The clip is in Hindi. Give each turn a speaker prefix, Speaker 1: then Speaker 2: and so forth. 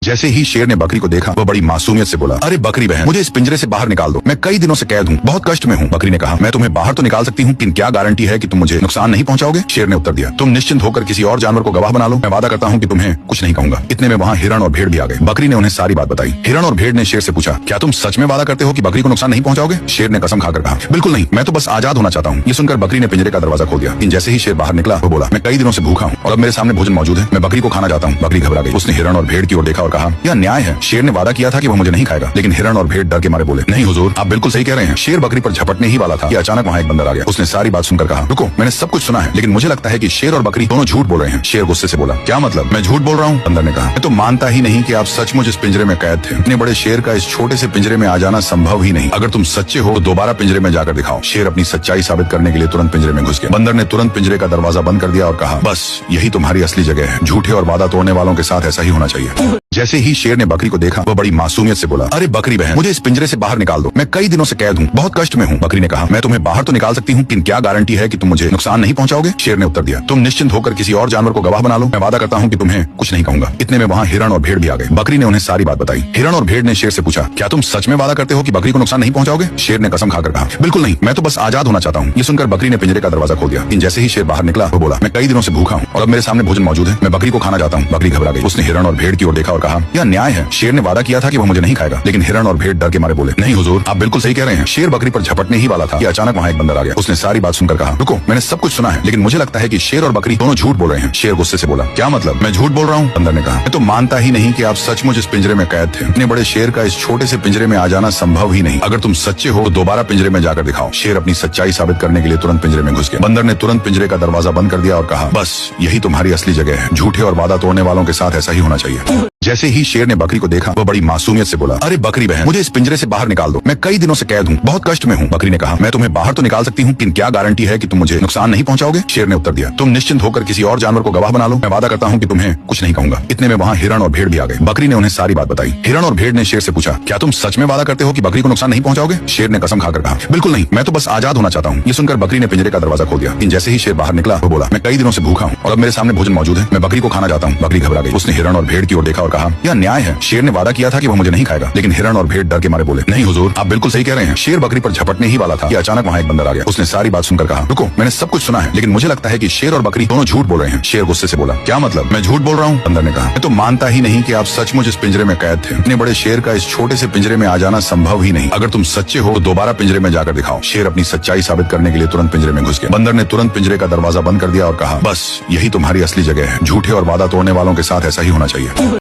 Speaker 1: जैसे ही शेर ने बकरी को देखा वो बड़ी मासूमियत से बोला, अरे बकरी बहन, मुझे इस पिंजरे से बाहर निकाल दो, मैं कई दिनों से कैद हूँ, बहुत कष्ट में हूँ। बकरी ने कहा, मैं तुम्हें बाहर तो निकाल सकती हूँ, लेकिन क्या गारंटी है कि तुम मुझे नुकसान नहीं पहुँचाओगे? शेर ने उत्तर दिया, तुम निश्चिंत होकर किसी और जानवर को गवाह बना लो, मैं वादा करता हूँ कि तुम्हें कुछ नहीं कहूंगा। इतने में वहाँ हिरण और भेड़ भी आ गए। बकरी ने उन्हें सारी बात बताई। हिरण और भेड़ ने शेर से पूछा, क्या तुम सच में वादा करते हो कि बकरी को नुकसान नहीं पहुँचाओगे? शेर ने कसम खाकर कहा, बिल्कुल नहीं, मैं तो बस आजाद होना चाहता हूँ। ये सुनकर बकरी ने पिंजरे का दरवाजा खोल दिया। जैसे ही शेर बाहर निकला वो बोला, मैं कई दिनों से भूखा हूँ और अब मेरे सामने भोजन मौजूद है, मैं बकरी को खाना चाहता हूँ। बकरी घबरा गई। उसने हिरण और भेड़ की ओर देखा और कहा, यह न्याय है। शेर ने वादा किया था कि वो मुझे नहीं खाएगा, लेकिन हिरण और भेड़ डर के मारे बोले, नहीं हुजूर, आप बिल्कुल सही कह रहे हैं। शेर बकरी पर झपटने ही वाला था कि अचानक वहाँ एक बंदर आ गया। उसने सारी बात सुनकर कहा, रुको, मैंने सब कुछ सुना है, लेकिन मुझे लगता है कि शेर और बकरी दोनों झूठ बोल रहे हैं। शेर गुस्से से बोला, क्या मतलब? मैं झूठ बोल रहा हूँ? बंदर ने कहा, मैं तो मानता ही नहीं कि आप सचमुच इस पिंजरे में कैद थे। इतने बड़े शेर का इस छोटे से पिंजरे में आ जाना संभव ही नहीं। अगर तुम सच्चे हो तो दोबारा पिंजरे में जाकर दिखाओ। शेर अपनी सच्चाई साबित करने के लिए तुरंत पिंजरे में घुस गया। बंदर ने तुरंत पिंजरे का दरवाजा बंद कर दिया और कहा, बस यही तुम्हारी असली जगह है। झूठे और वादा तोड़ने वालों के साथ ऐसा ही होना चाहिए। जैसे ही शेर ने बकरी को देखा वो बड़ी मासूमियत से बोला, अरे बकरी बहन, मुझे इस पिंजरे से बाहर निकाल दो, मैं कई दिनों से कैद हूँ, बहुत कष्ट में हूँ। बकरी ने कहा, मैं तुम्हें बाहर तो निकाल सकती हूँ, लेकिन क्या गारंटी है कि तुम मुझे नुकसान नहीं पहुँचाओगे? शेर ने उत्तर दिया, तुम निश्चिंत होकर किसी और जानवर को गवाह बना लो, मैं वादा करता हूँ कि तुम्हें कुछ नहीं कहूंगा। इतने में वहाँ हिरण और भेड़ भी आ गए। बकरी ने उन्हें सारी बात बताई। हिरण और भेड़ ने शेर से पूछा, क्या तुम सच में वादा करते हो कि बकरी को नुकसान नहीं पहुँचाओगे? शेर ने कसम खाकर कहा, बिल्कुल नहीं, मैं तो बस आजाद होना चाहता हूँ। ये सुनकर बकरी ने पिंजरे का दरवाजा खोल दिया। जैसे ही शेर बाहर निकला वो बोला, मैं कई दिनों से भूखा हूँ और अब मेरे सामने भोजन मौजूद है, मैं बकरी को खाना चाहता हूँ। बकरी घबरा गई। उसने हिरण और भेड़ की ओर देखा और कहा, यह न्याय है। शेर ने वादा किया था कि वो मुझे नहीं खाएगा, लेकिन हिरण और भेड़ डर के मारे बोले, नहीं हुजूर, आप बिल्कुल सही कह रहे हैं। शेर बकरी पर झपटने ही वाला था कि अचानक वहाँ एक बंदर आ गया। उसने सारी बात सुनकर कहा, रुको, मैंने सब कुछ सुना है, लेकिन मुझे लगता है कि शेर और बकरी दोनों झूठ बोल रहे हैं। शेर गुस्से से बोला, क्या मतलब? मैं झूठ बोल रहा हूँ? बंदर ने कहा, मैं तो मानता ही नहीं कि आप सचमुच इस पिंजरे में कैद थे। इतने बड़े शेर का इस छोटे से पिंजरे में आ जाना संभव ही नहीं। अगर तुम सच्चे हो तो दोबारा पिंजरे में जाकर दिखाओ। शेर अपनी सच्चाई साबित करने के लिए तुरंत पिंजरे में घुस गया। बंदर ने तुरंत पिंजरे का दरवाजा बंद कर दिया और कहा, बस यही तुम्हारी असली जगह है। झूठे और वादा तोड़ने वालों के साथ ऐसा ही होना चाहिए। जैसे ही शेर ने बकरी को देखा वो बड़ी मासूमियत से बोला, अरे बकरी बहन, मुझे इस पिंजरे से बाहर निकाल दो, मैं कई दिनों से कैद हूँ, बहुत कष्ट में हूँ। बकरी ने कहा, मैं तुम्हें बाहर तो निकाल सकती हूँ, लेकिन क्या गारंटी है कि तुम मुझे नुकसान नहीं पहुँचाओगे? शेर ने उत्तर दिया, तुम निश्चिंत होकर किसी और जानवर को गवाह बना लो, मैं वादा करता हूँ कि तुम्हें कुछ नहीं कहूंगा। इतने में वहाँ हिरण और भेड़ भी आ गए। बकरी ने उन्हें सारी बात बताई। हिरण और भेड़ ने शेर से पूछा, क्या तुम सच में वादा करते हो कि बकरी को नुकसान नहीं पहुँचाओगे? शेर ने कसम खाकर कहा, बिल्कुल नहीं, मैं तो बस आजाद होना चाहता हूँ। ये सुनकर बकरी ने पिंजरे का दरवाजा खोल दिया। जैसे ही शेर बाहर निकला वो बोला, मैं कई दिनों से भूखा हूँ और अब मेरे सामने भोजन मौजूद है, मैं बकरी को खाना चाहता हूँ। बकरी घबरा गई। उसने हिरण और भेड़ की ओर देखा और कहा, यह न्याय है। शेर ने वादा किया था कि वो मुझे नहीं खाएगा, लेकिन हिरण और भेड़ डर के मारे बोले, नहीं हुजूर, आप बिल्कुल सही कह रहे हैं। शेर बकरी पर झपटने ही वाला था कि अचानक वहाँ एक बंदर आ गया। उसने सारी बात सुनकर कहा, रुको, मैंने सब कुछ सुना है, लेकिन मुझे लगता है कि शेर और बकरी दोनों झूठ बोल रहे हैं। शेर गुस्से से बोला, क्या मतलब? मैं झूठ बोल रहा हूँ? बंदर ने कहा, मैं तो मानता ही नहीं कि आप सचमुच इस पिंजरे में कैद थे। इतने बड़े शेर का इस छोटे से पिंजरे में आ जाना संभव ही नहीं। अगर तुम सच्चे हो तो दोबारा पिंजरे में जाकर दिखाओ। शेर अपनी सच्चाई साबित करने के लिए तुरंत पिंजरे में घुस गया। बंदर ने तुरंत पिंजरे का दरवाजा बंद कर दिया और कहा, बस यही तुम्हारी असली जगह है। झूठे और वादा तोड़ने वालों के साथ ऐसा ही होना चाहिए।